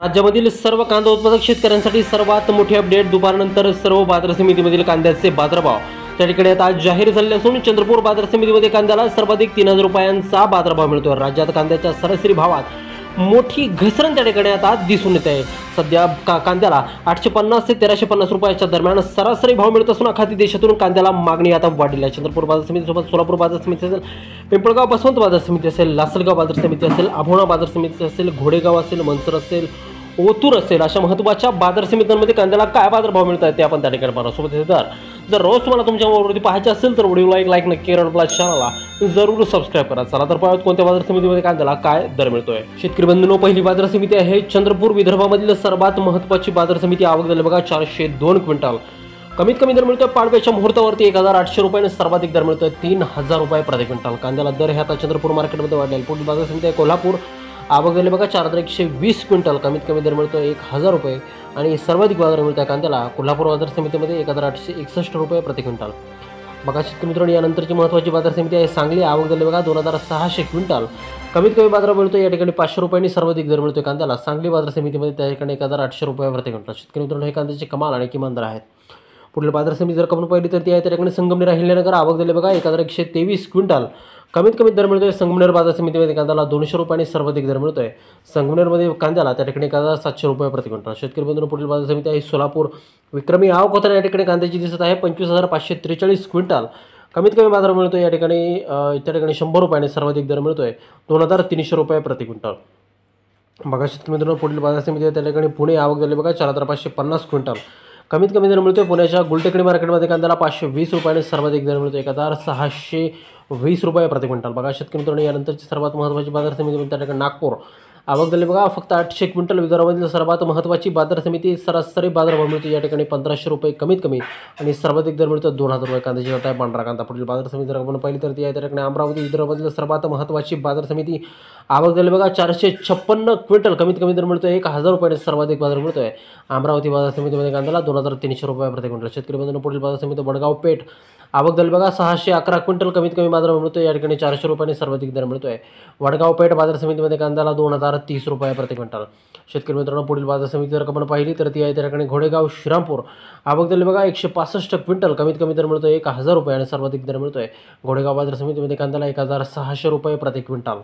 राज्यामधील सर्व कांदा उत्पादक शेतकऱ्यांसाठी सर्वात मोठी अपडेट. दुपारनंतर सर्व बाजार समितीमधील कांद्याचे बाजारभाव त्या ठिकाणी आता आज जाहीर झाले असून चंद्रपूर बाजार समितीमध्ये कांद्याला सर्वाधिक 3000 रुपयांचा बाजारभाव मिळतो. राज्यात कांद्याच्या सरासरी भावात मोठी घसरण त्या ठिकाणी आता दिसून येत आहे. सध्या कांद्याला 850 ते 1350 रुपयाच्या दरम्यान सरासरी भाव मिळत असून अखाती देशातून कांद्याला मागणी आता वाढलेली आहे. चंद्रपूर बाजार समितीसोबत सोलापूर बाजार समिती असेल, पिंपळगाव बसवंत बाजार समिती असेल, लासलगाव बाजार समिती असेल, आभोणा बाजार समिती असेल, घोडेगाव असेल, मनसर असेल, ओतूर असेल, अशा महत्त्वाच्या बाजार समित्यांमध्ये कांद्याला काय बाजारभाव मिळत आहेत ते आपण त्या ठिकाणी पाहणार. सोबत जर रोज तुम्हाला तुमच्या मोबाईलवरती पाहायचे असेल तर व्हिडिओला एक लाईक नक्की करा, आपल्या चॅनलला जरूर सबस्क्राईब करा. चला तर पाहूयात कोणत्या बाजार समितीमध्ये कांद्याला काय दर मिळतोय. शेतकरी बंधूंनो, पहिली बाजार समिती आहे चंद्रपूर. विदर्भामधील सर्वात महत्त्वाची बाजार समिती. आवक झाली बघा 402 क्विंटल. कमीत कमी दर मिळतोय पाडव्याच्या मुहूर्तावरती 1800 रुपये आणि सर्वाधिक दर मिळतोय 3000 रुपये प्रति क्विंटल. कांद्याला दर हे आता चंद्रपूर मार्केटमध्ये वाढलेला. पुढील बाजार समिती आहे कोल्हापूर. आवक झाली बघा 4120 क्विंटल. कमीत कमी दर मिळतो 1000 रुपये आणि सर्वाधिक बाजार मिळतो आहे कांद्याला कोल्हापूर बाजार समितीमध्ये 1861 रुपये प्रति क्विंटल. बघा शेतकरी मित्रांनो, यानंतरची महत्त्वाची बाजार समिती आहे सांगली. आवक झाली बघा 2600 क्विंटल. कमीत कमी बाजार मिळतो या ठिकाणी 500 रुपयांनी सर्वाधिक दर मिळतो कांद्याला सांगली बाजार समितीमध्ये, त्या ठिकाणी 1800 रुपये प्रति क्विंटल. शेतकरी मित्रांनो, हे कांद्याचे कमाल आणि किमान दर आहेत. पुढील बाजार समिती जर आपण पाहिली तर ती आहे त्या ठिकाणी संगमनेर अहिल्यानगर. आवक झाली बघा 1123 क्विंटल. कमीत कमी दर मिळतोय संगमनेर बाजार समितीमध्ये कांद्याला 200 रुपयांनी सर्वाधिक दर मिळतोय संगमनेरमध्ये कांद्याला, त्या ठिकाणी 1700 रुपये प्रति क्विंटल. शेतकरी बंधूंनो, पुढील बाजार समिती आहे सोलापूर. विक्रमी आवक होताना या ठिकाणी कांद्याची दिसत आहे 25543 क्विंटल. कमीत कमी बाजार मिळतोय या ठिकाणी 100 रुपयांनी सर्वाधिक दर मिळतोय 2300 रुपये प्रति क्विंटल. बघा शेतकरी मित्रांनो, पुढील बाजार समिती आहे त्या ठिकाणी पुणे. आवक झाली बघा 4550 क्विंटल. कमीत कमी दर मिळतोय पुण्याच्या गुलटेकडी मार्केटमध्ये कांद्याला 520 रुपयांनी सर्वाधिक दर मिळतोय 1620 रुपये प्रति क्विंटल. बघा शेतकरी मित्रांनो, यानंतरची सर्वात महत्त्वाची बाजार समिती त्या ठिकाणी नागपूर. आवक झाली बघा फक्त 800 क्विंटल. विदर्भामधील सर्वात महत्त्वाची बाजार समिती. सरासरी बाजारभाव मिळतो या ठिकाणी 1500 रुपये कमीत कमी आणि सर्वाधिक दर मिळतो 2000 रुपये. कांद्याची वाटा आहे पांढरा कांदा. पुढील बाजार समिती जर आपण पाहिली तर ती आहे त्या ठिकाणी अमरावती. विदर्भामधील सर्वात महत्त्वाची बाजार समिती. आवक झाली बघा 456 क्विंटल. कमीत कमी दर मिळतो 1000 रुपये. सर्वाधिक बाजार मिळतोय अमरावती बाजार समितीमध्ये कांद्याला 2300 रुपये प्रति क्विंटल. शेतकरी बंधूंनो, पुढील बाजार समिती वडगाव पेठ. आवक झाली बघा 611 क्विंटल. कमीत कमी बाजार मिळतो या ठिकाणी 400 रुपयांनी सर्वाधिक दर मिळतोय वडगाव पेठ बाजार समितीमध्ये कांद्याला 2030 रुपये प्रति क्विंटल. शेतकरी मित्रांनो, पुढील बाजार समिती जर आपण पाहिली तर ती आहे त्या ठिकाणी घोडेगाव श्रीरामपूर. आवक झाली बघा 165 क्विंटल. कमीत कमी दर मिळतोय 1000 रुपये आणि सर्वाधिक दर मिळतोय घोडेगाव बाजार समितीमध्ये कांद्याला 1600 रुपये प्रति क्विंटल.